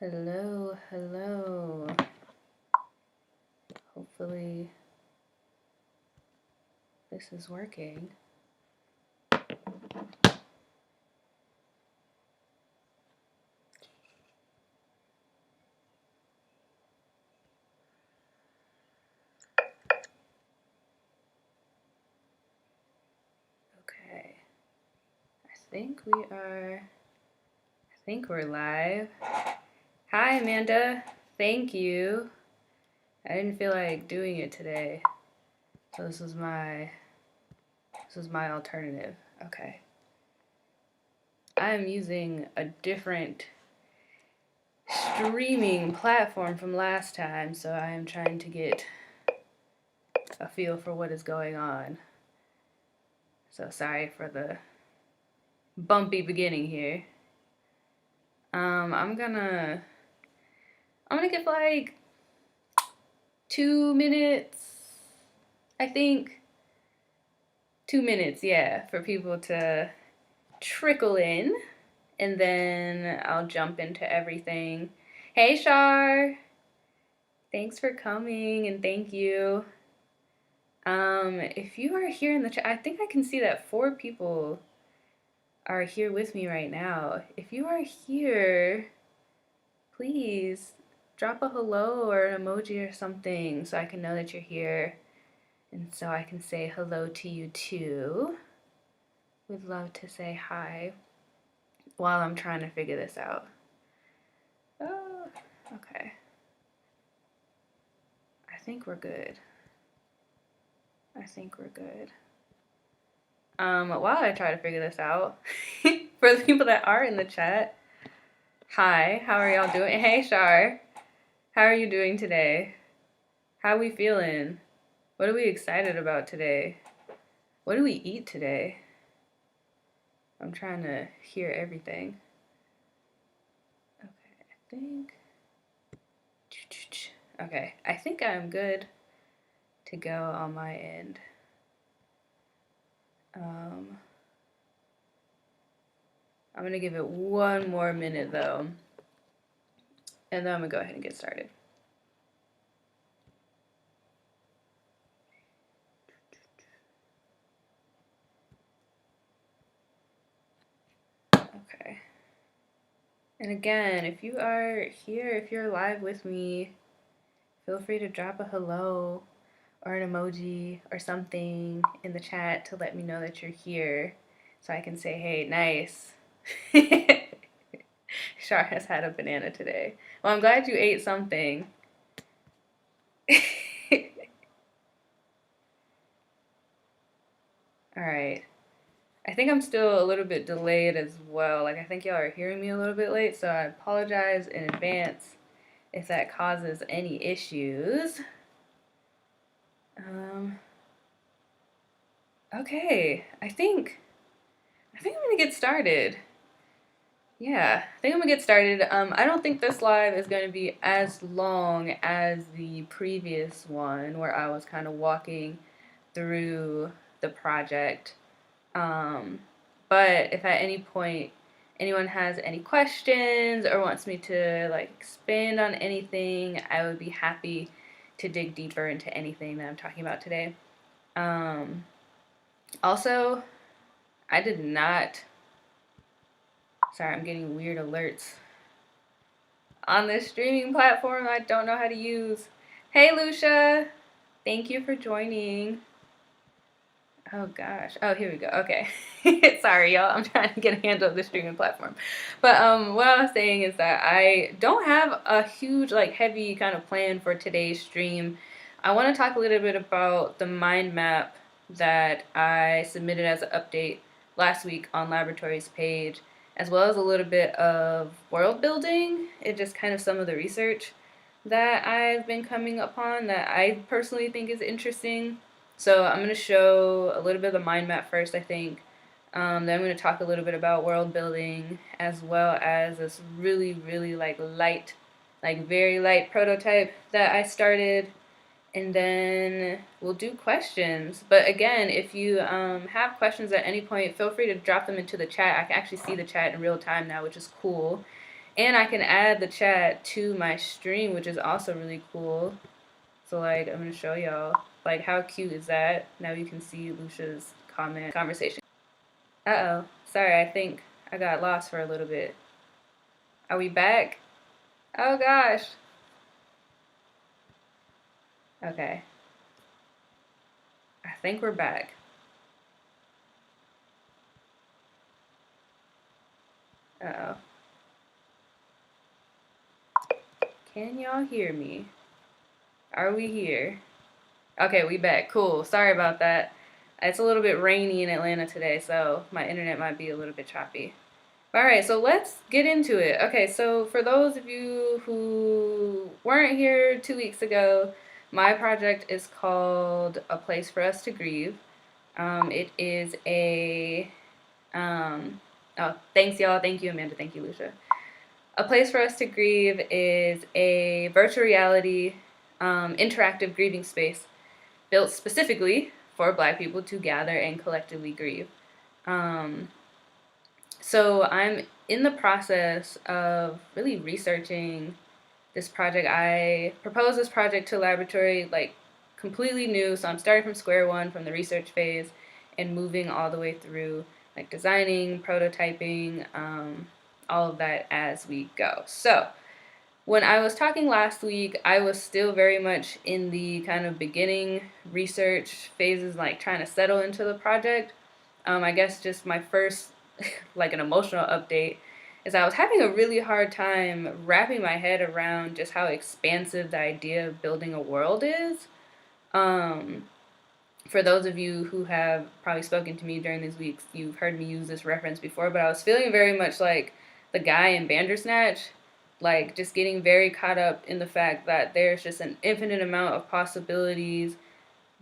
Hello, hello. Hopefully this is working. Okay. I think we're live. Hi, Amanda. Thank you. I didn't feel like doing it today. So this was my alternative. Okay. I am using a different streaming platform from last time, so I am trying to get a feel for what is going on. So sorry for the bumpy beginning here. I'm gonna give like 2 minutes. I think 2 minutes, yeah, for people to trickle in, and then I'll jump into everything. Hey, Shar, thanks for coming and thank you. If you are here in the chat, I think I can see that 4 people are here with me right now. If you are here, please drop a hello or an emoji or something so I can know that you're here and so I can say hello to you too. Would love to say hi while I'm trying to figure this out. Oh, okay. I think we're good. While I try to figure this out, for the people that are in the chat, hi, how are y'all doing? Hey, Shar, how are you doing today? How are we feeling? What are we excited about today? What do we eat today? I'm trying to hear everything. Okay, I think I'm good to go on my end. I'm gonna give it one more minute though, and then I'm gonna go ahead and get started. Okay. And again, if you are here, if you're live with me, feel free to drop a hello or an emoji or something in the chat to let me know that you're here so I can say, hey, nice. Shar has had a banana today. Well, I'm glad you ate something. All right. I think I'm still a little bit delayed as well. Like, I think y'all are hearing me a little bit late, so I apologize in advance if that causes any issues. Okay, I think I'm gonna get started. Yeah, I think I'm gonna get started. I don't think this live is gonna be as long as the previous one where I was kind of walking through the project. But if at any point anyone has any questions or wants me to like expand on anything, I would be happy to dig deeper into anything that I'm talking about today. Also, I did not. Sorry, I'm getting weird alerts on this streaming platform I don't know how to use. Hey, Lucia. Thank you for joining. Oh, gosh. Oh, here we go. Okay. Sorry, y'all. I'm trying to get a handle of the streaming platform. But what I was saying is that I don't have a huge, like, heavy kind of plan for today's stream. I want to talk a little bit about the mind map that I submitted as an update last week on Laboratory's page, as well as a little bit of world building and just kind of some of the research that I've been coming upon that I personally think is interesting. So I'm going to show a little bit of the mind map first, I think. Then I'm going to talk a little bit about world building, as well as this really, really light, very light prototype that I started. And then we'll do questions. But again, if you have questions at any point, feel free to drop them into the chat. I can actually see the chat in real time now, which is cool. And I can add the chat to my stream, which is also really cool. So like, I'm gonna show y'all, like, how cute is that? Now you can see Lucia's comment conversation. Uh-oh, sorry, I think I got lost for a little bit. Are we back? Oh gosh. Okay. I think we're back. Uh-oh. Can y'all hear me? Are we here? Okay, we back. Cool. Sorry about that. It's a little bit rainy in Atlanta today, so my internet might be a little bit choppy. All right, so let's get into it. Okay, so for those of you who weren't here 2 weeks ago, my project is called A Place for Us to Grieve. It is a, oh, thanks y'all. Thank you, Amanda. Thank you, Lucia. A Place for Us to Grieve is a virtual reality interactive grieving space built specifically for Black people to gather and collectively grieve. So I'm in the process of really researching this project. I proposed this project to laboratory, like completely new. So I'm starting from square one, from the research phase, and moving all the way through like designing, prototyping, all of that as we go. So when I was talking last week, I was still very much in the kind of beginning research phases, like trying to settle into the project. I guess just my first, like an emotional update, is I was having a really hard time wrapping my head around just how expansive the idea of building a world is. For those of you who have probably spoken to me during these weeks, you've heard me use this reference before, but I was feeling very much like the guy in Bandersnatch, like just getting very caught up in the fact that there's just an infinite amount of possibilities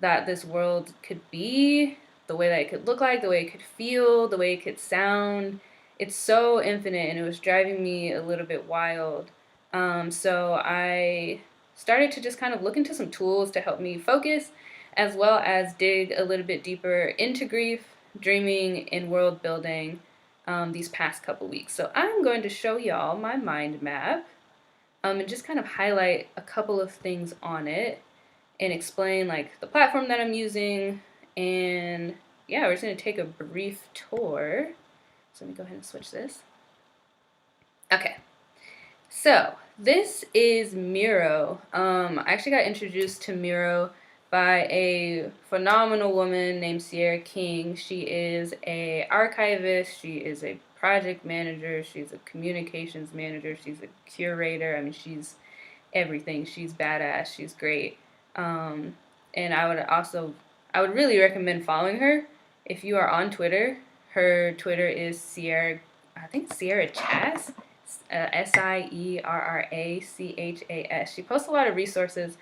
that this world could be, the way that it could look like, the way it could feel, the way it could sound. It's so infinite, and it was driving me a little bit wild. So I started to just kind of look into some tools to help me focus, as well as dig a little bit deeper into grief, dreaming, and world building these past couple weeks. So I'm going to show y'all my mind map and just kind of highlight a couple of things on it and explain like the platform that I'm using. And yeah, we're just going to take a brief tour. So let me go ahead and switch this. Okay. So this is Miro. I actually got introduced to Miro by a phenomenal woman named Sierra King. She is a archivist. She is a project manager. She's a communications manager. She's a curator. I mean, she's everything. She's badass. She's great. And I would really recommend following her. If you are on Twitter, her Twitter is Sierra, I think Sierra Chas, SIERRACHAS. She posts a lot of resources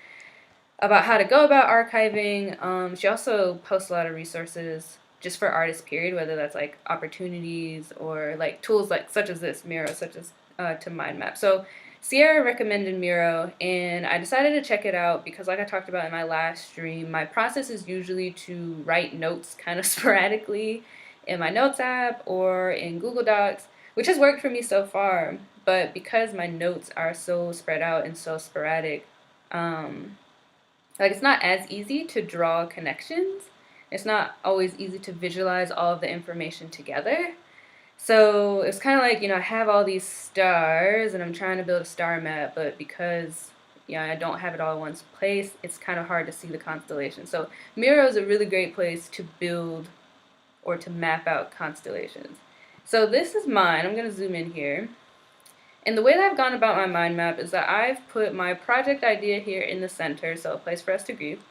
about how to go about archiving. She also posts a lot of resources just for artists, period, whether that's like opportunities or like tools like such as this, Miro, such as to mind map. So Sierra recommended Miro, and I decided to check it out because, like I talked about in my last stream, my process is usually to write notes kind of sporadically in my notes app or in Google Docs, which has worked for me so far. But because my notes are so spread out and so sporadic, like it's not as easy to draw connections. It's not always easy to visualize all of the information together. So it's kind of like, I have all these stars and I'm trying to build a star map, but because, I don't have it all in one place, it's kind of hard to see the constellation. So Miro is a really great place to build or to map out constellations. So this is mine. I'm going to zoom in here. And the way that I've gone about my mind map is that I've put my project idea here in the center, so a place for us to grieve.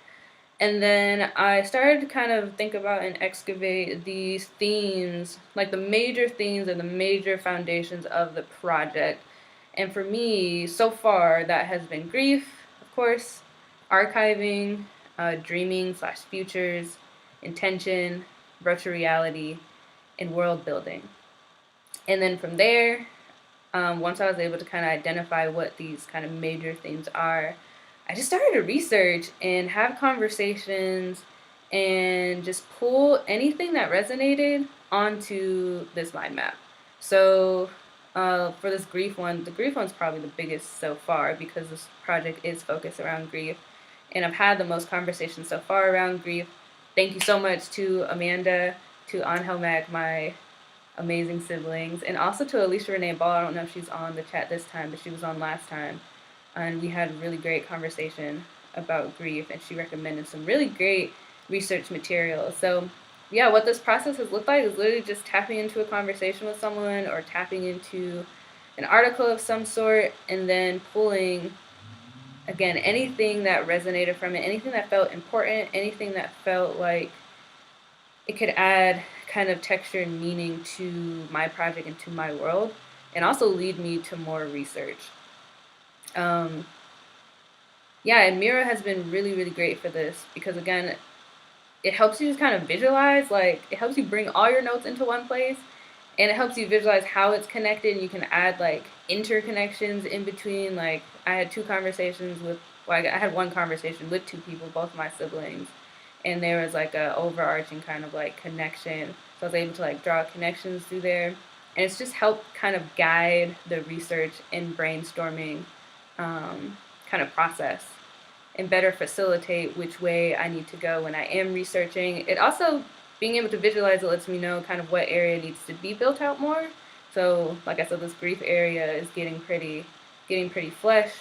And then I started to kind of think about and excavate these themes, like the major themes and the major foundations of the project. And for me, so far, that has been grief, of course, archiving, dreaming / futures, intention, virtual reality, and world building. And then from there, once I was able to kind of identify what these kind of major themes are, I just started to research and have conversations and just pull anything that resonated onto this mind map. So For this grief one, the grief one's probably the biggest so far because this project is focused around grief. And I've had the most conversations so far around grief. Thank you so much to Amanda, to Angel Mac, my amazing siblings, and also to Alicia Renee Ball. I don't know if she's on the chat this time, but she was on last time. And we had a really great conversation about grief, and she recommended some really great research material. So yeah, what this process has looked like is literally just tapping into a conversation with someone or tapping into an article of some sort and then pulling, again, anything that resonated from it, anything that felt important, anything that felt like it could add kind of texture and meaning to my project and to my world, and also lead me to more research. Yeah, and Miro has been really, really great for this because, again, it helps you just kind of visualize, like, it helps you bring all your notes into one place, and it helps you visualize how it's connected, and you can add, like, interconnections in between. Like, I had I had one conversation with two people, both my siblings, and there was, like, a overarching kind of, like, connection. So I was able to, like, draw connections through there, and it's just helped kind of guide the research and brainstorming kind of process and better facilitate which way I need to go when I am researching. It also, being able to visualize it lets me know kind of what area needs to be built out more. So like I said, this grief area is getting pretty flesh,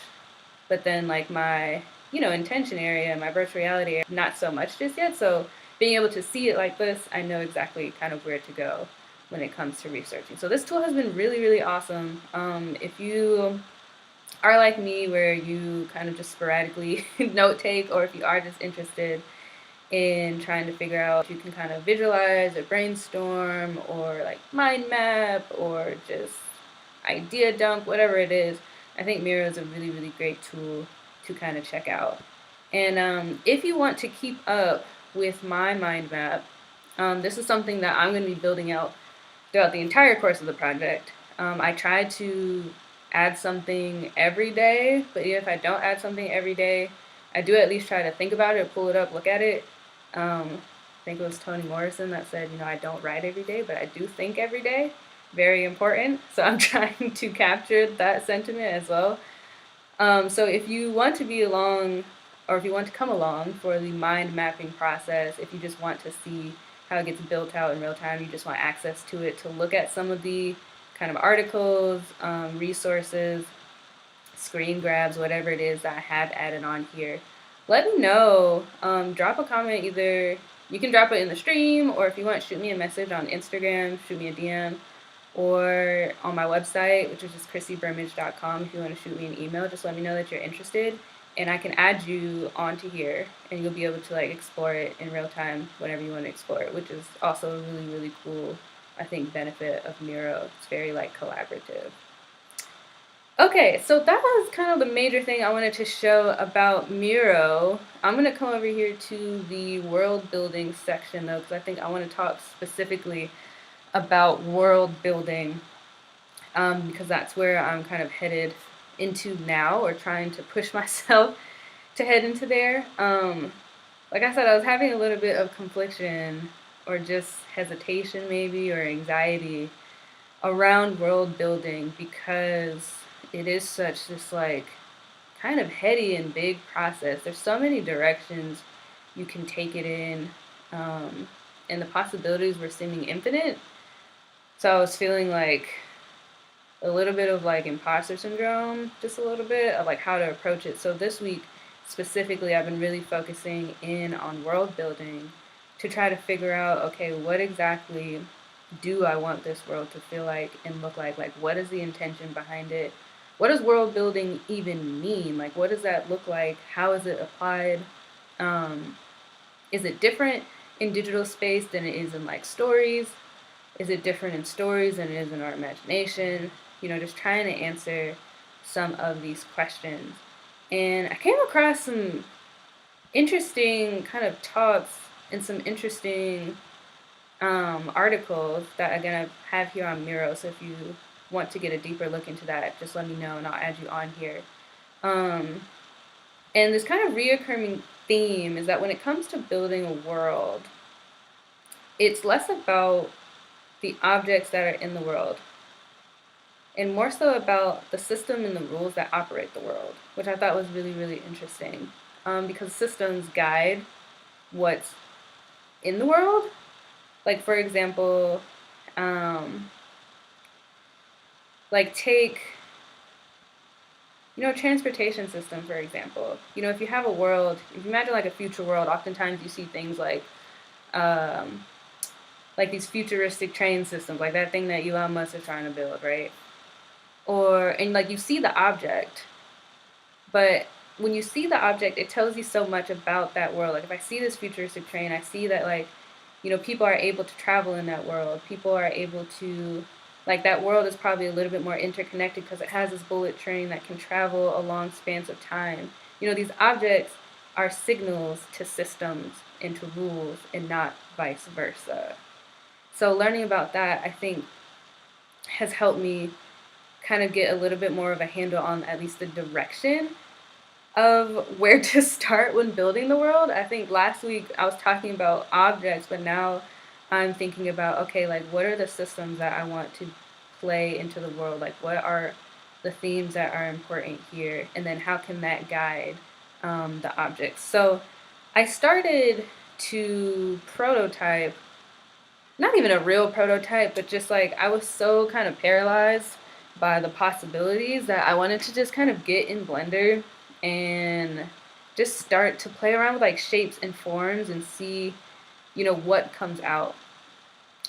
but then like my, intention area, my virtual reality area, not so much just yet. So being able to see it like this, I know exactly kind of where to go when it comes to researching. So this tool has been really, really awesome. If you are like me where you kind of just sporadically note take, or if you are just interested in trying to figure out if you can kind of visualize or brainstorm or like mind map or just idea dump, whatever it is, I think Miro is a really, really great tool to kind of check out. And if you want to keep up with my mind map, this is something that I'm going to be building out throughout the entire course of the project. I try to add something every day, but even if I don't add something every day, I do at least try to think about it, pull it up, look at it. I think it was Toni Morrison that said, I don't write every day, but I do think every day. Very important. So I'm trying to capture that sentiment as well. So if you want to be along, or if you want to come along for the mind mapping process, if you just want to see how it gets built out in real time, you just want access to it to look at some of the kind of articles, resources, screen grabs, whatever it is that I have added on here, let me know. Drop a comment. Either you can drop it in the stream, or if you want, shoot me a message on Instagram, shoot me a DM, or on my website, which is just chrissybrimmge.com. If you want to shoot me an email, just let me know that you're interested, and I can add you onto here, and you'll be able to like explore it in real time whenever you want to explore it, which is also a really, really cool, I think, benefit of Miro. It's very like collaborative. Okay, so that was kind of the major thing I wanted to show about Miro. I'm going to come over here to the world building section though, because I think I want to talk specifically about world building, because that's where I'm kind of headed into now, or trying to push myself to head into there. Like I said, I was having a little bit of confliction or just hesitation maybe, or anxiety around world building, because it is such this like kind of heady and big process. There's so many directions you can take it in, and the possibilities were seeming infinite. So I was feeling like a little bit of like imposter syndrome, just a little bit of like how to approach it. So this week specifically, I've been really focusing in on world building to try to figure out, okay, what exactly do I want this world to feel like and look like? Like, what is the intention behind it? What does world building even mean? Like, what does that look like? How is it applied? Is it different in digital space than it is in like stories? Is it different in stories than it is in our imagination? Just trying to answer some of these questions. And I came across some interesting kind of talks and some interesting articles that, again, I have here on Miro. So if you want to get a deeper look into that, just let me know and I'll add you on here. And this kind of reoccurring theme is that when it comes to building a world, it's less about the objects that are in the world and more so about the system and the rules that operate the world, which I thought was really, really interesting. Because systems guide what's in the world. Like, for example, um, like take, transportation system, for example. If you have a world, if you imagine like a future world, oftentimes you see things um, like these futuristic train systems, like that thing that Elon Musk is trying to build, right? And like you see the object, but when you see the object, it tells you so much about that world. Like if I see this futuristic train, I see that like, people are able to travel in that world. People are able to, like that world is probably a little bit more interconnected because it has this bullet train that can travel along spans of time. These objects are signals to systems and to rules and not vice versa. So learning about that, I think, has helped me kind of get a little bit more of a handle on at least the direction of where to start when building the world. I think last week I was talking about objects, but now I'm thinking about, okay, like what are the systems that I want to play into the world? Like what are the themes that are important here? And then how can that guide the objects? So I started to prototype, not even a real prototype, but just like I was so kind of paralyzed by the possibilities that I wanted to just kind of get in Blender and just start to play around with like shapes and forms and see, what comes out.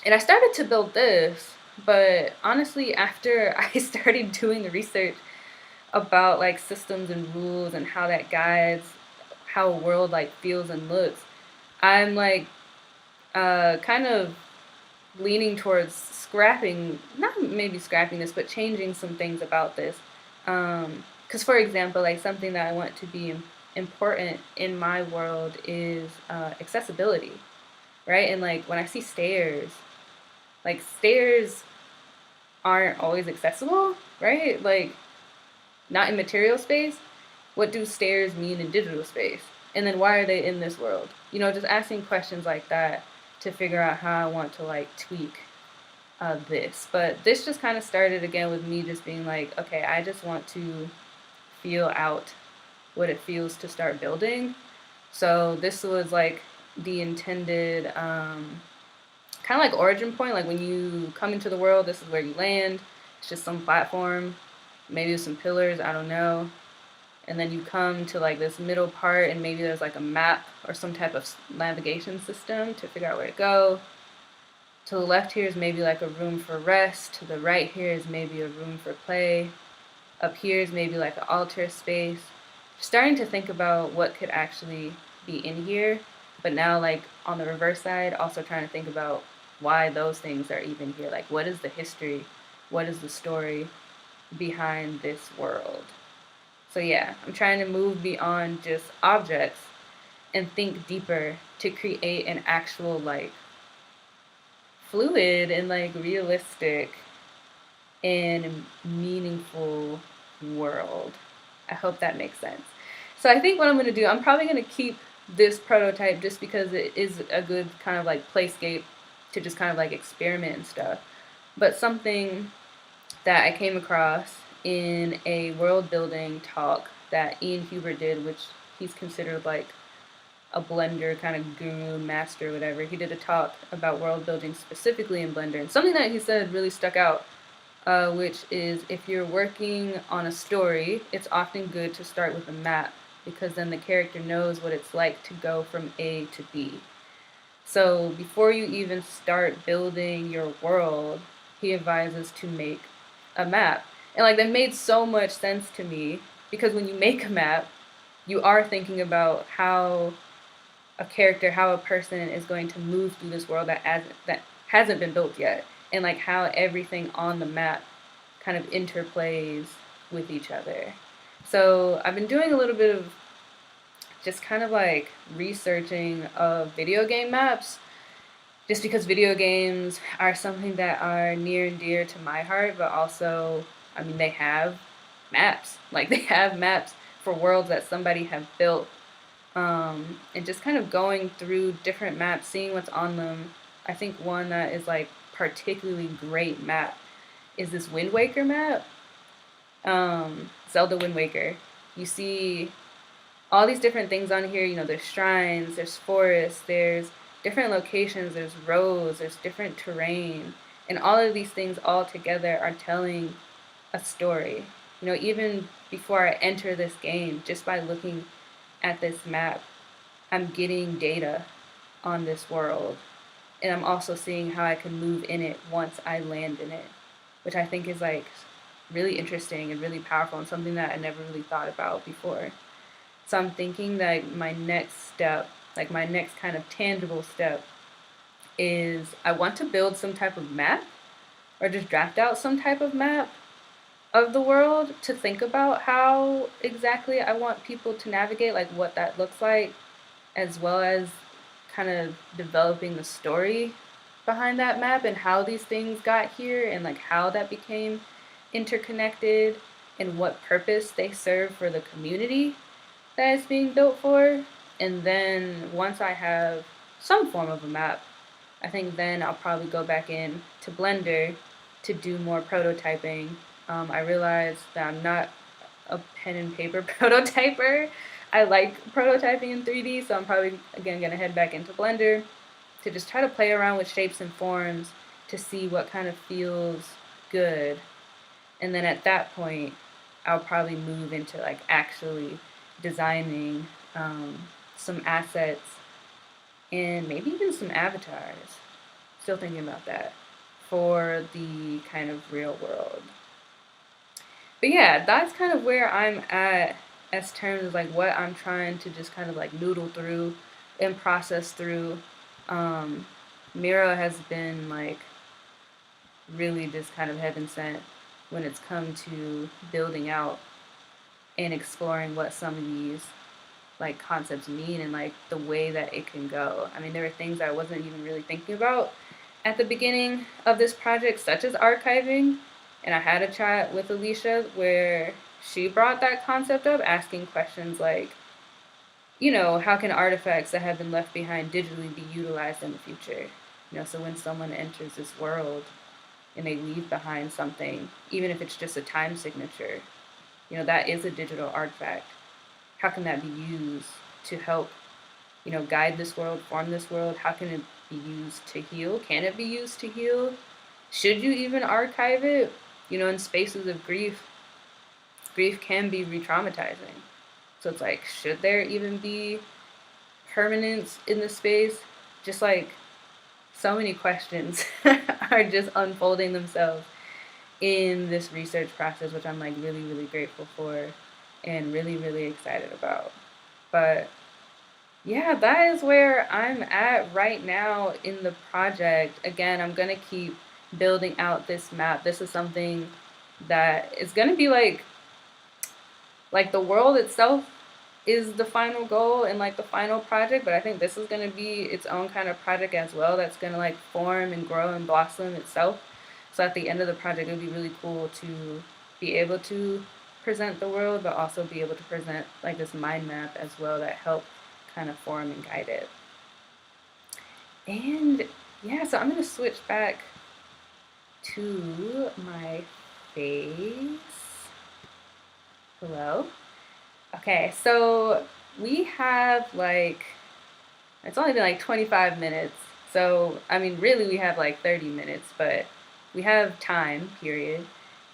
And I started to build this, but honestly, after I started doing the research about like systems and rules and how that guides how a world like feels and looks, I'm like kind of leaning towards scrapping, not maybe scrapping this, but changing some things about this. Because, for example, like something that I want to be important in my world is accessibility, right? And like when I see stairs, like stairs aren't always accessible, right? Like not in material space. What do stairs mean in digital space? And then why are they in this world? Just asking questions like that to figure out how I want to like tweak this. But this just kind of started again with me just being like, okay, I just want to feel out what it feels to start building. So this was like the intended kind of like origin point. Like when you come into the world, this is where you land. It's just some platform, maybe some pillars, I don't know. And then you come to like this middle part and maybe there's like a map or some type of navigation system to figure out where to go. To the left here is maybe like a room for rest. To the right here is maybe a room for play. Up here is maybe like an altar space. Starting to think about what could actually be in here. But now like on the reverse side, also trying to think about why those things are even here. Like what is the history? What is the story behind this world? So yeah, I'm trying to move beyond just objects and think deeper to create an actual like fluid and like realistic and meaningful world. I hope that makes sense. So I think what I'm going to do, I'm probably going to keep this prototype just because it is a good kind of like playscape to just kind of like experiment and stuff. But something that I came across in a world building talk that Ian Huber did, which he's considered like a Blender kind of guru, master, whatever. He did a talk about world building specifically in Blender. And something that he said really stuck out, which is if you're working on a story, it's often good to start with a map because then the character knows what it's like to go from A to B. So before you even start building your world, he advises to make a map. And like that made so much sense to me because when you make a map, you are thinking about how a character, how a person is going to move through this world that hasn't been built yet, and like how everything on the map kind of interplays with each other. So I've been doing a little bit of just kind of like researching of video game maps, just because video games are something that are near and dear to my heart, but also, I mean, they have maps. Like they have maps for worlds that somebody have built. And just kind of going through different maps, seeing what's on them. I think one that is like particularly great map is this Wind Waker map. Zelda Wind Waker. You see all these different things on here. You know, there's shrines, there's forests, there's different locations, there's roads, there's different terrain. And all of these things all together are telling a story. You know, even before I enter this game, just by looking at this map, I'm getting data on this world. And I'm also seeing how I can move in it once I land in it, which I think is like really interesting and really powerful and something that I never really thought about before. So I'm thinking that my next step, like my next kind of tangible step, is I want to build some type of map or just draft out some type of map of the world to think about how exactly I want people to navigate, like what that looks like, as well as kind of developing the story behind that map and how these things got here and like how that became interconnected and what purpose they serve for the community that it's being built for. And then once I have some form of a map, I think then I'll probably go back in to Blender to do more prototyping. I realized that I'm not a pen and paper prototyper. I like prototyping in 3D, so I'm probably again gonna head back into Blender to just try to play around with shapes and forms to see what kind of feels good. And then at that point, I'll probably move into like actually designing some assets and maybe even some avatars. Still thinking about that for the kind of real world. But yeah, that's kind of where I'm at as terms of like what I'm trying to just kind of like noodle through and process through. Miro has been like really just kind of heaven sent when it's come to building out and exploring what some of these like concepts mean and like the way that it can go. I mean, there were things I wasn't even really thinking about at the beginning of this project, such as archiving. And I had a chat with Alicia where she brought that concept up, asking questions like, you know, how can artifacts that have been left behind digitally be utilized in the future? You know, so when someone enters this world and they leave behind something, even if it's just a time signature, you know, that is a digital artifact. How can that be used to help, you know, guide this world, form this world? How can it be used to heal? Can it be used to heal? Should you even archive it? You know, in spaces of grief, grief can be re-traumatizing. So it's like, should there even be permanence in the space? Just like so many questions are just unfolding themselves in this research process, which I'm like really, really grateful for and really, really excited about. But yeah, that is where I'm at right now in the project. Again, I'm going to keep building out this map. This is something that is going to be like the world itself is the final goal and like the final project, but I think this is going to be its own kind of project as well that's going to like form and grow and blossom itself. So at the end of the project, it would be really cool to be able to present the world, but also be able to present like this mind map as well that help kind of form and guide it. And yeah, so I'm going to switch back to my face. Hello. Okay, so we have like, it's only been like 25 minutes. So, I mean, really we have like 30 minutes, but we have time, period.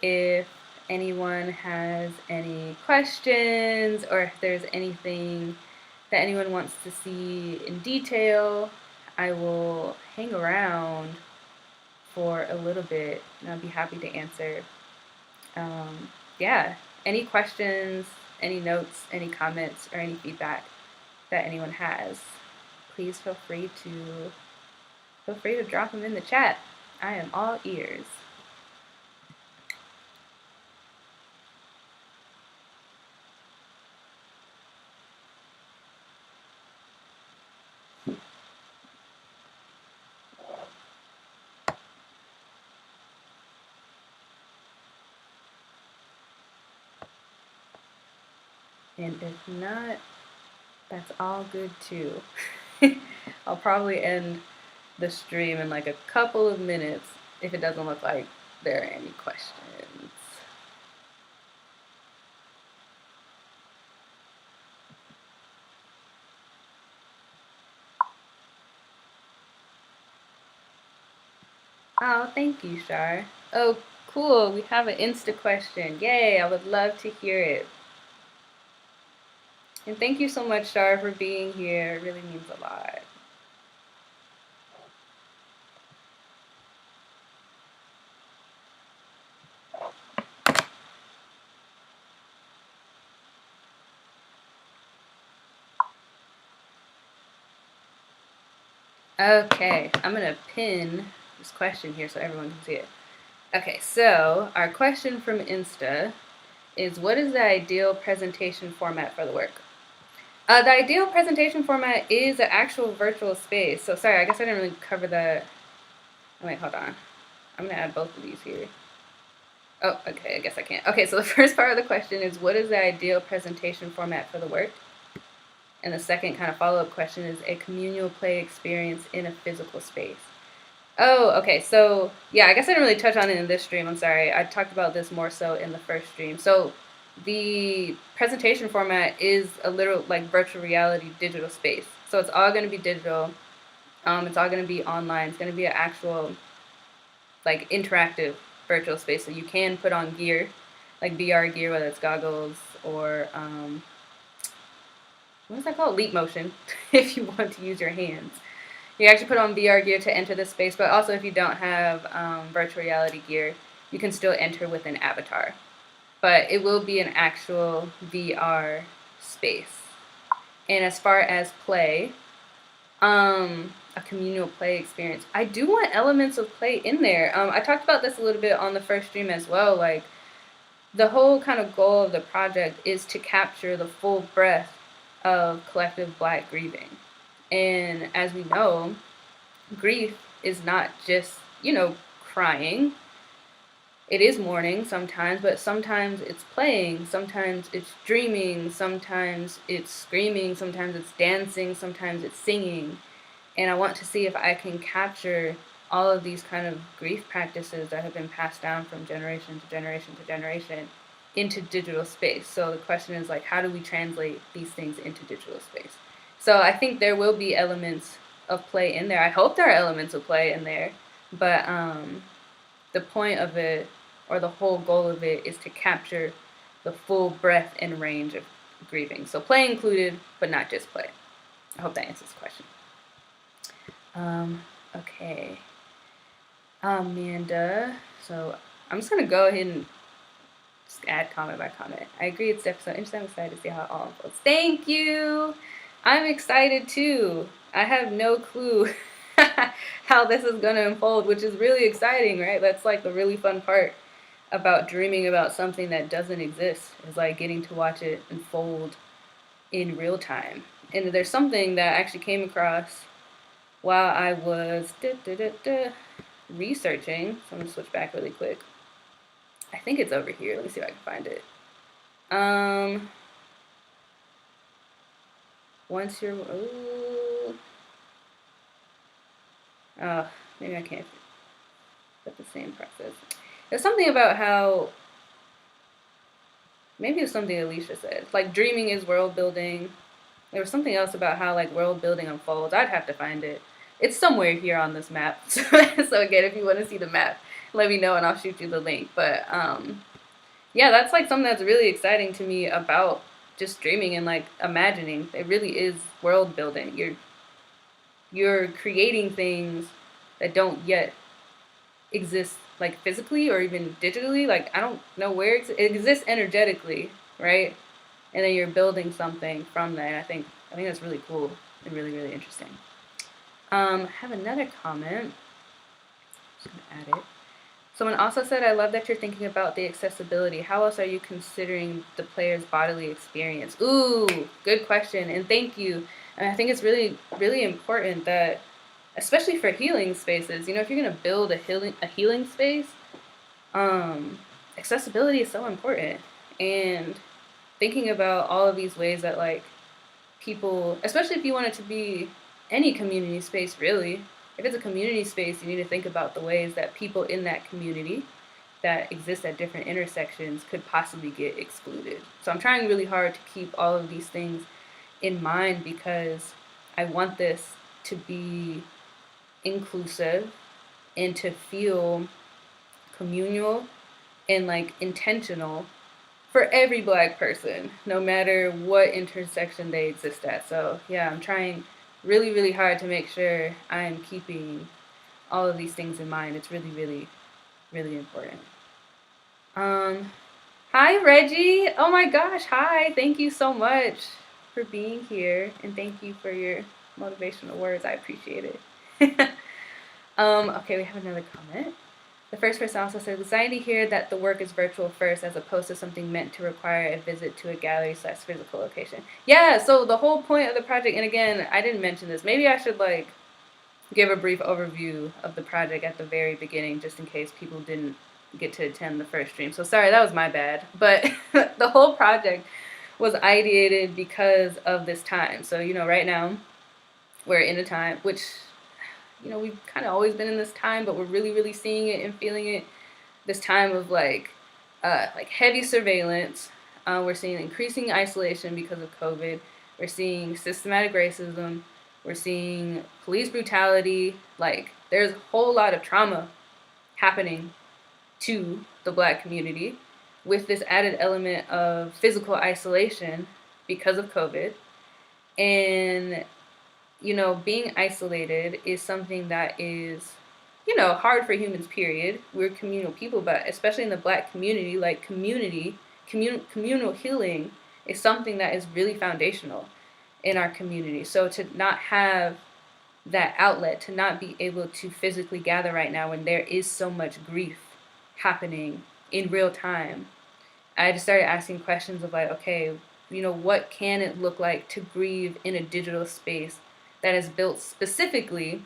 If anyone has any questions or if there's anything that anyone wants to see in detail, I will hang around for a little bit and I'll be happy to answer. Yeah, any questions, any notes, any comments, or any feedback that anyone has, please feel free to drop them in the chat. I am all ears. And if not, that's all good too. I'll probably end the stream in like a couple of minutes if it doesn't look like there are any questions. Oh, thank you, Shar. Oh, cool. We have an Insta question. Yay, I would love to hear it. And thank you so much, Shar, for being here. It really means a lot. Okay, I'm going to pin this question here so everyone can see it. Okay, so our question from Insta is, what is the ideal presentation format for the work? The ideal presentation format is an actual virtual space. So sorry, I guess I didn't really cover that. Oh, wait, hold on. I'm going to add both of these here. Oh, okay, I guess I can't. Okay, so the first part of the question is, what is the ideal presentation format for the work? And the second kind of follow-up question is a communal play experience in a physical space. Oh, okay. So, yeah, I guess I didn't really touch on it in this stream. I'm sorry. I talked about this more so in the first stream. So, the presentation format is a literal, like, virtual reality digital space. So, it's all going to be digital. It's all going to be online. It's going to be an actual, like, interactive virtual space. So, you can put on gear, like VR gear, whether it's goggles or, what is that called? Leap motion, if you want to use your hands. You actually put on VR gear to enter the space, but also if you don't have virtual reality gear, you can still enter with an avatar. But it will be an actual VR space. And as far as play, a communal play experience, I do want elements of play in there. I talked about this a little bit on the first stream as well. Like, the whole kind of goal of the project is to capture the full breadth of collective Black grieving. And as we know, grief is not just, crying. It is mourning sometimes, but sometimes it's playing, sometimes it's dreaming, sometimes it's screaming, sometimes it's dancing, sometimes it's singing. And I want to see if I can capture all of these kind of grief practices that have been passed down from generation to generation to generation into digital space. So the question is, like, how do we translate these things into digital space? So I think there will be elements of play in there. I hope there are elements of play in there, but the point of it, or the whole goal of it, is to capture the full breadth and range of grieving. So play included, but not just play. I hope that answers the question. Okay. Amanda. So I'm just going to go ahead and just add comment by comment. I agree, it's definitely so interesting. I'm excited to see how it all unfolds. Thank you. I'm excited too. I have no clue how this is going to unfold, which is really exciting, right? That's like the really fun part about dreaming about something that doesn't exist, is like getting to watch it unfold in real time. And there's something that I actually came across while I was researching. So I'm going to switch back really quick. I think it's over here. Let me see if I can find it. Once you're... maybe I can't put the same process. There's something about how... Maybe it's something Alicia said. Like, dreaming is world building. There was something else about how, like, world building unfolds. I'd have to find it. It's somewhere here on this map. So again, if you want to see the map, let me know and I'll shoot you the link. But yeah, that's like something that's really exciting to me about just dreaming and like imagining. It really is world building. You're creating things that don't yet exist, like physically or even digitally. Like, I don't know where it exists energetically, right? And then you're building something from that. I think that's really cool and really, really interesting. I have another comment. Just gonna add it. Someone also said, I love that you're thinking about the accessibility. How else are you considering the player's bodily experience? Ooh, good question, and thank you. And I think it's really, really important that, especially for healing spaces, if you're gonna build a healing space, accessibility is so important. And thinking about all of these ways that, like, people, especially if you want it to be any community space, really. If it's a community space, you need to think about the ways that people in that community that exist at different intersections could possibly get excluded. So I'm trying really hard to keep all of these things in mind because I want this to be inclusive and to feel communal and like intentional for every Black person, no matter what intersection they exist at. So yeah, I'm trying really, really hard to make sure I'm keeping all of these things in mind. It's really, really, really important. Um, Hi Reggie. Oh my gosh, hi. Thank you so much for being here and thank you for your motivational words. I appreciate it. Okay, we have another comment. The first person also says, exciting to hear that the work is virtual first as opposed to something meant to require a visit to a gallery/physical location. Yeah, so the whole point of the project, and again, I didn't mention this. Maybe I should like give a brief overview of the project at the very beginning just in case people didn't get to attend the first stream. So sorry, that was my bad. But the whole project was ideated because of this time. So, you know, right now we're in a time which, you know, we've kind of always been in this time, but we're really, really seeing it and feeling it. This time of like heavy surveillance. We're seeing increasing isolation because of COVID. We're seeing systematic racism. We're seeing police brutality. Like, there's a whole lot of trauma happening to the Black community with this added element of physical isolation because of COVID. And, you know, being isolated is something that is, you know, hard for humans, period. We're communal people, but especially in the Black community, like communal healing is something that is really foundational in our community. So to not have that outlet, to not be able to physically gather right now when there is so much grief happening in real time, I just started asking questions of like, okay, you know, what can it look like to grieve in a digital space that is built specifically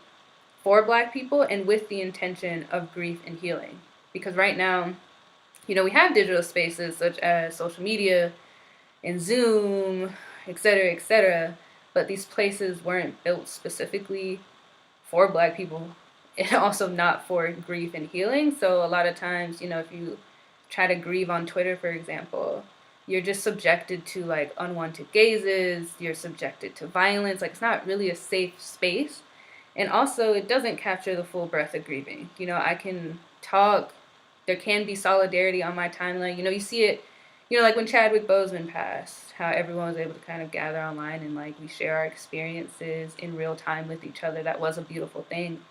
for Black people and with the intention of grief and healing? Because right now, you know, we have digital spaces such as social media and Zoom, et cetera, but these places weren't built specifically for Black people and also not for grief and healing. So a lot of times, you know, if you try to grieve on Twitter, for example, you're just subjected to like unwanted gazes, you're subjected to violence. Like, it's not really a safe space. And also, it doesn't capture the full breadth of grieving. You know, I can talk, there can be solidarity on my timeline. You know, you see it, you know, like when Chadwick Boseman passed, how everyone was able to kind of gather online and like we share our experiences in real time with each other. That was a beautiful thing.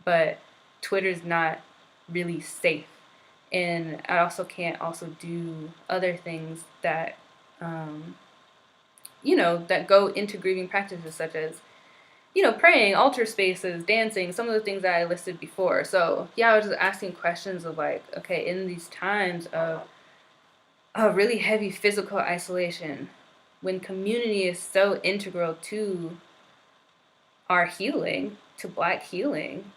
But Twitter's not really safe. And I also can't also do other things that, you know, that go into grieving practices such as, you know, praying, altar spaces, dancing, some of the things that I listed before. So yeah, I was just asking questions of like, okay, in these times of really heavy physical isolation, when community is so integral to our healing, to Black healing,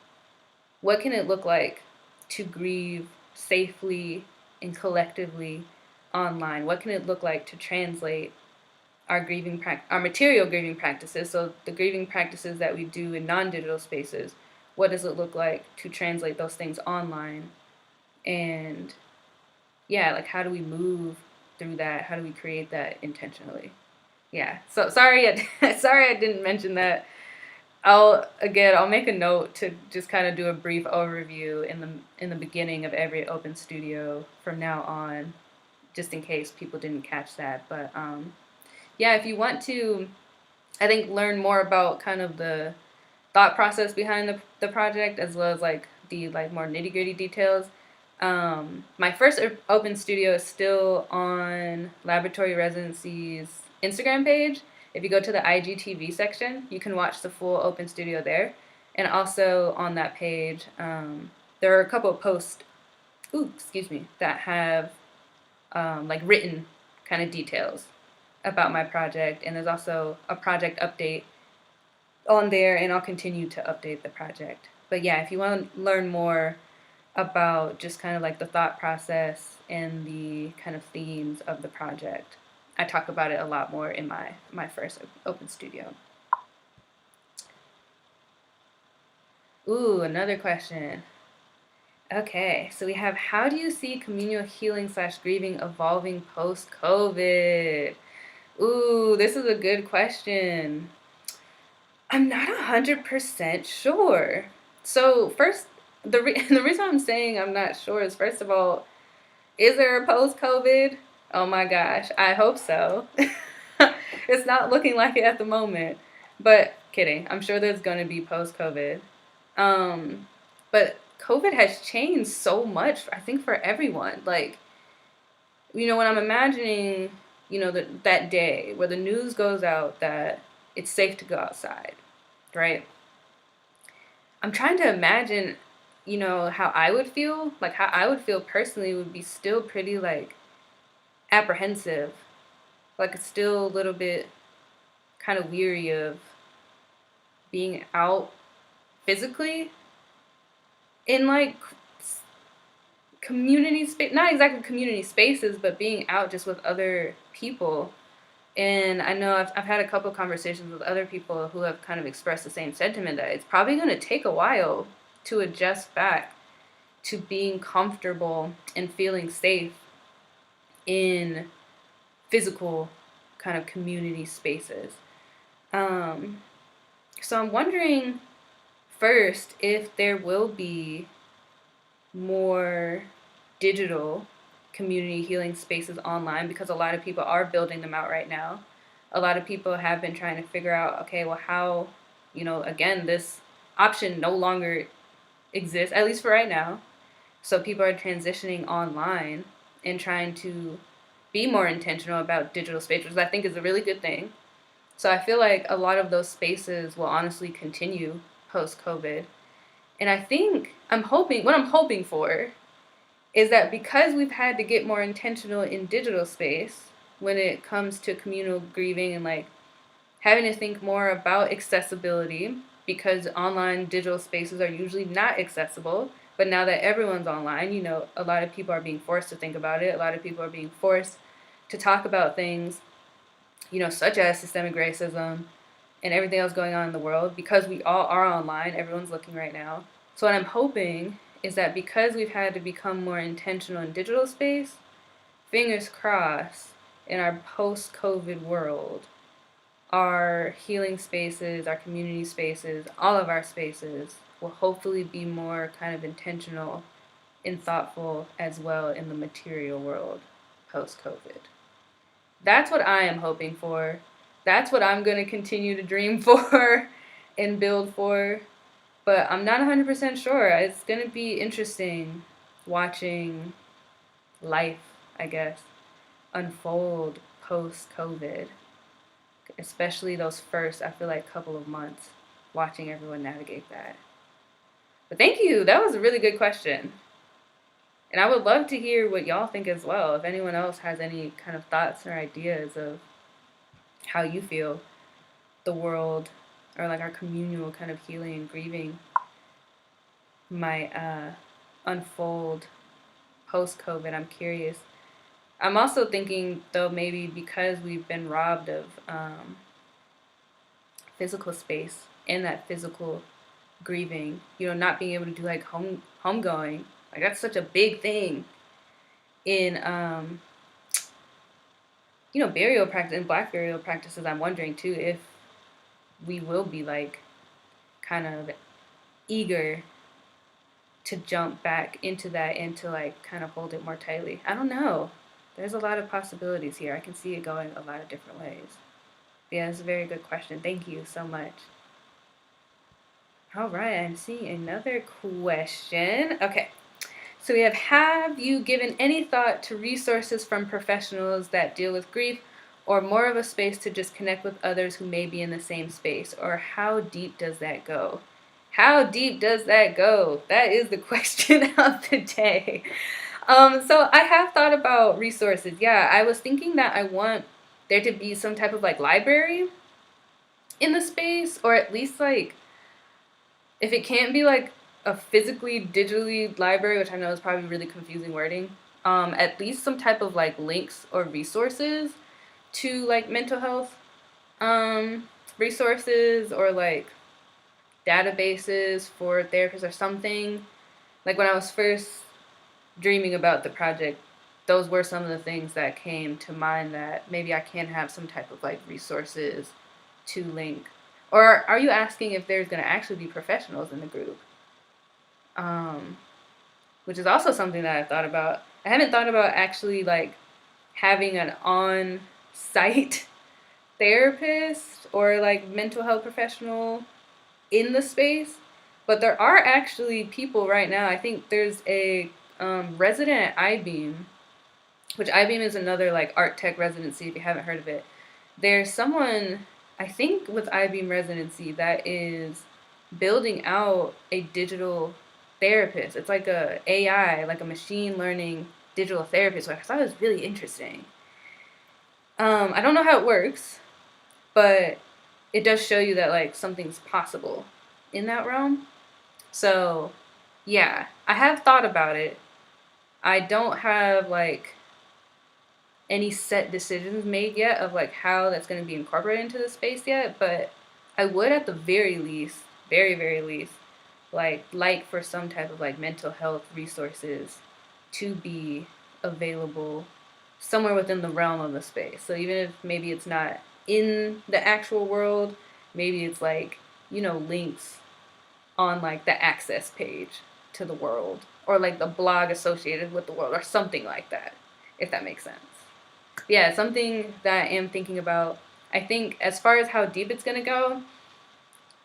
what can it look like to grieve safely and collectively online? What can it look like to translate our our material grieving practices, so the grieving practices that we do in non-digital spaces, what does it look like to translate those things online? And yeah, like how do we move through that? How do we create that intentionally? Yeah. So sorry, sorry I didn't mention that. I'll make a note to just kind of do a brief overview in the beginning of every open studio from now on, just in case people didn't catch that. But yeah, if you want to, I think, learn more about kind of the thought process behind the project, as well as like the like more nitty gritty details. My first open studio is still on Laboratory Residency's Instagram page. If you go to the IGTV section, you can watch the full open studio there. And also on that page, there are a couple of posts, that have like written kind of details about my project. And there's also a project update on there, and I'll continue to update the project. But yeah, if you want to learn more about just kind of like the thought process and the kind of themes of the project, I talk about it a lot more in my first open studio. Ooh, another question. Okay, so we have, how do you see communal healing / grieving evolving post-COVID? Ooh, this is a good question. I'm not 100% sure. So first, the reason I'm saying I'm not sure is, first of all, is there a post-COVID? Oh my gosh, I hope so. It's not looking like it at the moment, but kidding. I'm sure there's going to be post-COVID. Um, but COVID has changed so much, I think, for everyone. Like, when I'm imagining, that day where the news goes out that it's safe to go outside, right? I'm trying to imagine, how I would feel. Like, how I would feel personally would be still pretty, like, apprehensive. Like, it's still a little bit kind of weary of being out physically in, like, community space, not exactly community spaces, but being out just with other people. And I know I've had a couple conversations with other people who have kind of expressed the same sentiment, that it's probably going to take a while to adjust back to being comfortable and feeling safe in physical kind of community spaces. So I'm wondering first if there will be more digital community healing spaces online, because a lot of people are building them out right now. A lot of people have been trying to figure out, okay, well, how, again, this option no longer exists, at least for right now. So people are transitioning online and trying to be more intentional about digital spaces, which I think is a really good thing. So I feel like a lot of those spaces will honestly continue post COVID. And I think what I'm hoping for is that because we've had to get more intentional in digital space when it comes to communal grieving, and like having to think more about accessibility, because online digital spaces are usually not accessible. But now that everyone's online, a lot of people are being forced to think about it. A lot of people are being forced to talk about things, such as systemic racism and everything else going on in the world, because we all are online. Everyone's looking right now. So what I'm hoping is that because we've had to become more intentional in digital space, fingers crossed, in our post-COVID world, our healing spaces, our community spaces, all of our spaces will hopefully be more kind of intentional and thoughtful as well in the material world post-COVID. That's what I am hoping for. That's what I'm going to continue to dream for and build for. But I'm not 100% sure. It's going to be interesting watching life, I guess, unfold post-COVID. Especially those first, I feel like, couple of months, watching everyone navigate that. But thank you. That was a really good question. And I would love to hear what y'all think as well. If anyone else has any kind of thoughts or ideas of how you feel the world, or like our communal kind of healing and grieving, might unfold post-COVID. I'm curious. I'm also thinking, though, maybe because we've been robbed of physical space and that physical grieving, not being able to do like homegoing, like that's such a big thing in burial practice, in Black burial practices. I'm wondering too if we will be like kind of eager to jump back into that and to like kind of hold it more tightly. I don't know. There's a lot of possibilities here. I can see it going a lot of different ways. Yeah, it's a very good question. Thank you so much. All right, I'm seeing another question. Okay, so we have you given any thought to resources from professionals that deal with grief, or more of a space to just connect with others who may be in the same space? Or how deep does that go? How deep does that go? That is the question of the day. So I have thought about resources. Yeah, I was thinking that I want there to be some type of like library in the space, or at least like, if it can't be like a physically digitally library, which I know is probably really confusing wording, at least some type of like links or resources to like mental health resources, or like databases for therapists or something, like when I was first dreaming about the project, those were some of the things that came to mind, that maybe I can have some type of like resources to link. Or are you asking if there's going to actually be professionals in the group? Um, which is also something that I've thought about. I haven't thought about actually like having an on-site therapist or like mental health professional in the space, but there are actually people right now. I think there's a resident at I-Beam, which I-Beam is another like art tech residency if you haven't heard of it. There's someone, I think, with I-Beam residency that is building out a digital therapist. It's like a AI, like a machine learning digital therapist. So I thought it was really interesting. I don't know how it works, but it does show you that like something's possible in that realm. So yeah, I have thought about it. I don't have like any set decisions made yet of like how that's going to be incorporated into the space yet, but I would at the very least, very least, like for some type of like mental health resources to be available somewhere within the realm of the space. So even if maybe it's not in the actual world, maybe it's like, you know, links on like the access page to the world, or like the blog associated with the world, or something like that, if that makes sense. Yeah, it's something that I am thinking about. I think as far as how deep it's gonna go,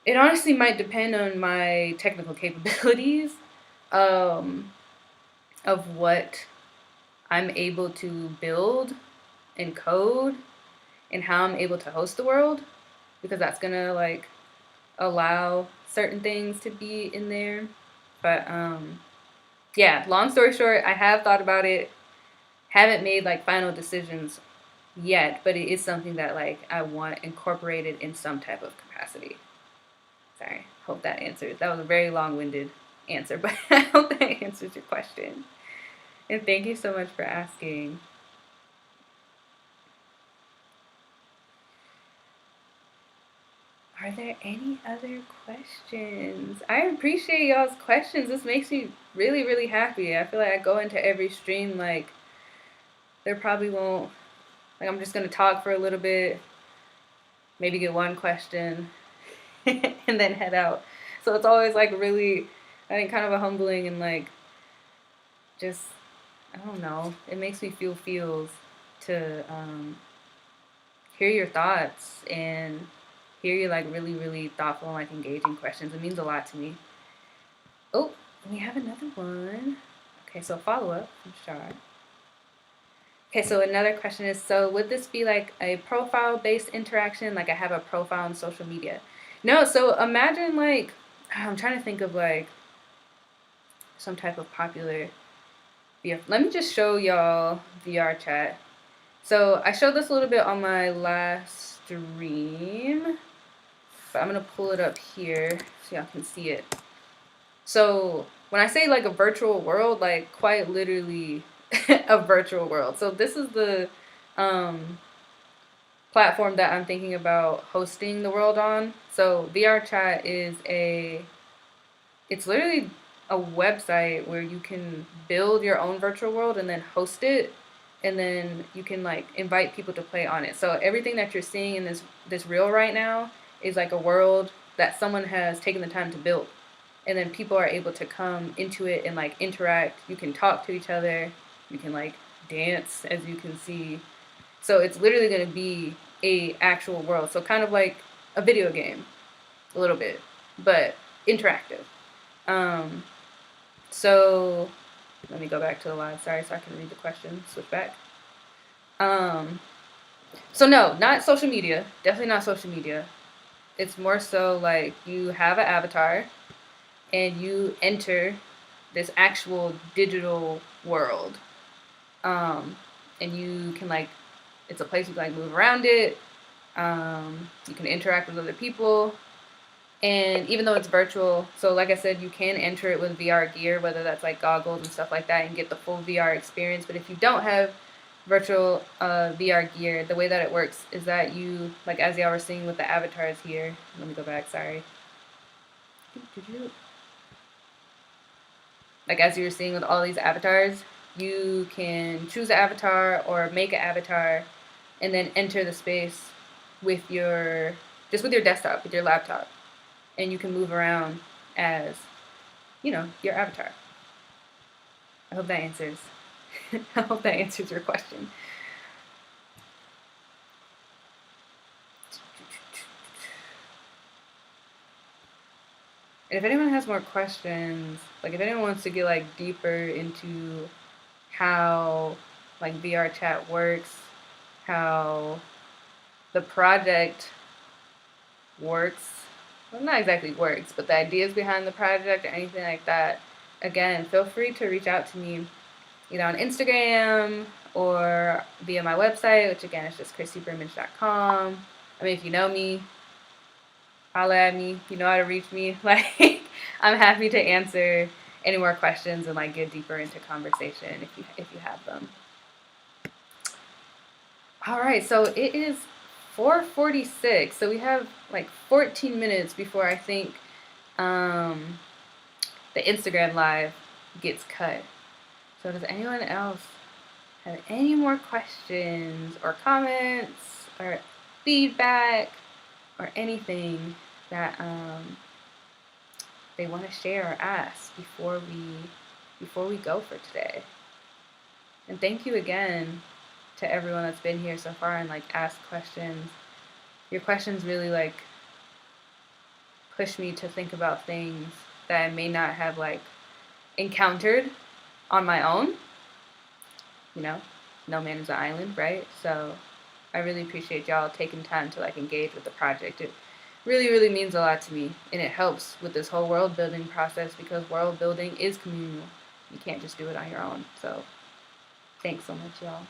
it honestly might depend on my technical capabilities, um, of what I'm able to build and code, and how I'm able to host the world, because that's gonna like allow certain things to be in there. But yeah, long story short, I have thought about it, haven't made like final decisions yet, but it is something that like I want incorporated in some type of capacity. Sorry, hope that answers. That was a very long-winded answer, but I hope that answers your question. And thank you so much for asking. Are there any other questions? I appreciate y'all's questions. This makes me really happy. I feel like I go into every stream like there probably won't, like I'm just gonna talk for a little bit, maybe get one question, and then head out. So it's always like really, I think, kind of a humbling and like just, I don't know, it makes me feel feels to hear your thoughts and hear your like really thoughtful and like engaging questions. It means a lot to me. Oh, we have another one. Okay, so follow up from Shar. Okay, so another question is, so would this be like a profile based interaction? Like I have a profile on social media? No, so imagine like, I'm trying to think of like some type of popular VR. Let me just show y'all VR chat. So I showed this a little bit on my last stream, but I'm gonna pull it up here so y'all can see it. So when I say like a virtual world, like quite literally a virtual world. So this is the platform that I'm thinking about hosting the world on. So VR chat is it's literally a website where you can build your own virtual world and then host it, and then you can like invite people to play on it. So everything that you're seeing in this reel right now is like a world that someone has taken the time to build, and then people are able to come into it and like interact. You can talk to each other, you can like dance, as you can see. So it's literally going to be a actual world, so kind of like a video game a little bit, but interactive. So let me go back to the live, sorry, so I can read the question, switch back. So no, not social media, definitely not social media. It's more so like you have an avatar and you enter this actual digital world. And you can like, it's a place you can like move around it. You can interact with other people. And even though it's virtual, so like I said, you can enter it with VR gear, whether that's like goggles and stuff like that, and get the full VR experience. But if you don't have virtual VR gear, the way that it works is that you, like as y'all were seeing with the avatars here, let me go back, sorry. like as you were seeing with all these avatars, you can choose an avatar or make an avatar and then enter the space with your desktop, with your laptop, and you can move around as, you know, your avatar. I hope that answers. I hope that answers your question. And if anyone has more questions, like if anyone wants to get like deeper into how like VR chat works, how the project works, well, not exactly works, but the ideas behind the project or anything like that, again, feel free to reach out to me either on Instagram or via my website, which again is just chrissybrimmge.com. I mean, if you know me, holla at me. You know how to reach me. Like, I'm happy to answer any more questions and like get deeper into conversation if you have them. All right, so it is 4:46, so we have like 14 minutes before I think the Instagram live gets cut. So does anyone else have any more questions or comments or feedback or anything that they want to share or ask before we go for today? And thank you again to everyone that's been here so far and like asked questions. Your questions really like push me to think about things that I may not have like encountered on my own. You know, no man is an island, right? So I really appreciate y'all taking time to like engage with the project. It really, really means a lot to me, and it helps with this whole world building process because world building is communal. You can't just do it on your own. So thanks so much, y'all.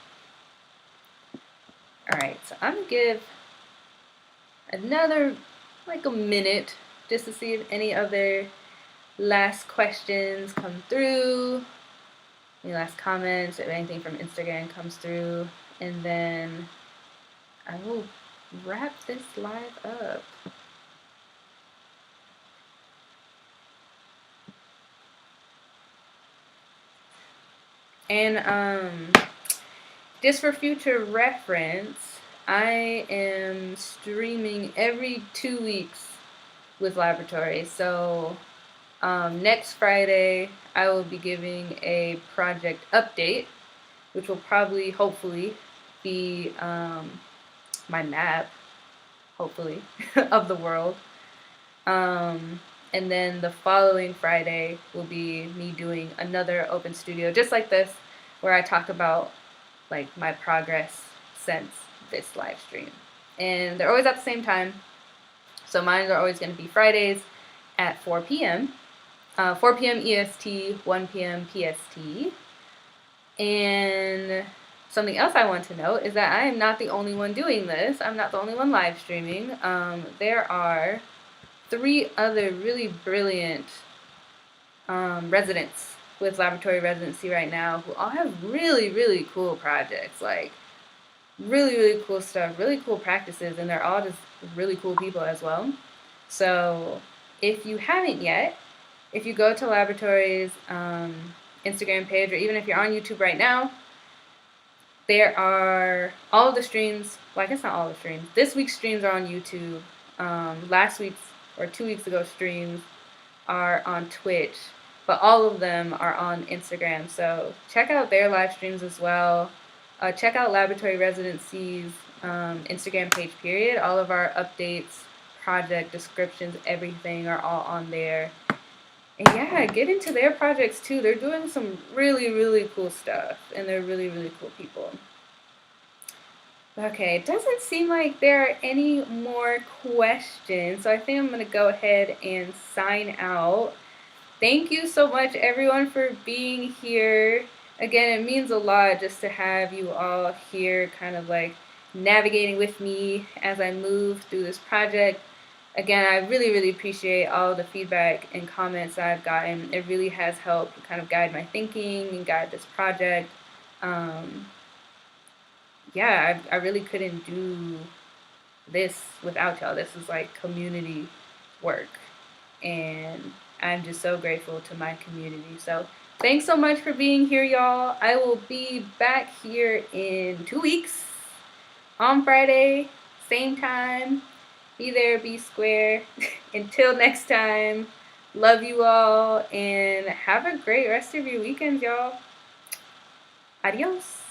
All right, so I'm gonna give another like a minute just to see if any other last questions come through, any last comments, if anything from Instagram comes through, and then I will wrap this live up. And just for future reference, I am streaming every 2 weeks with Laboratory. So next Friday, I will be giving a project update, which will probably, hopefully, be my map, hopefully, of the world. And then the following Friday will be me doing another open studio, just like this, where I talk about like my progress since this live stream. And they're always at the same time. So mine are always going to be Fridays at 4 p.m. 4 p.m. EST, 1 p.m. PST. And something else I want to note is that I am not the only one doing this. I'm not the only one live streaming. There are 3 other really brilliant residents with Laboratory Residency right now who all have really, really cool projects. Like, really, really cool stuff, really cool practices, and they're all just really cool people as well. So if you haven't yet, if you go to Laboratory's Instagram page, or even if you're on YouTube right now, there are all of the streams. Well, I guess not all the streams. This week's streams are on YouTube. Last week's or 2 weeks ago streams are on Twitch, but all of them are on Instagram. So check out their live streams as well. Check out Laboratory Residency's Instagram page, period. All of our updates, project descriptions, everything are all on there. And yeah, get into their projects too. They're doing some really, really cool stuff, and they're really, really cool people. Okay, it doesn't seem like there are any more questions, so I think I'm going to go ahead and sign out. Thank you so much, everyone, for being here. Again, it means a lot just to have you all here kind of like navigating with me as I move through this project. Again, I really, really appreciate all the feedback and comments that I've gotten. It really has helped kind of guide my thinking and guide this project. Yeah, I really couldn't do this without y'all. This is like community work, and I'm just so grateful to my community. So Thanks so much for being here, y'all. I will be back here in 2 weeks on Friday, same time. Be there, be square. Until next time, love you all and have a great rest of your weekend, y'all. Adios.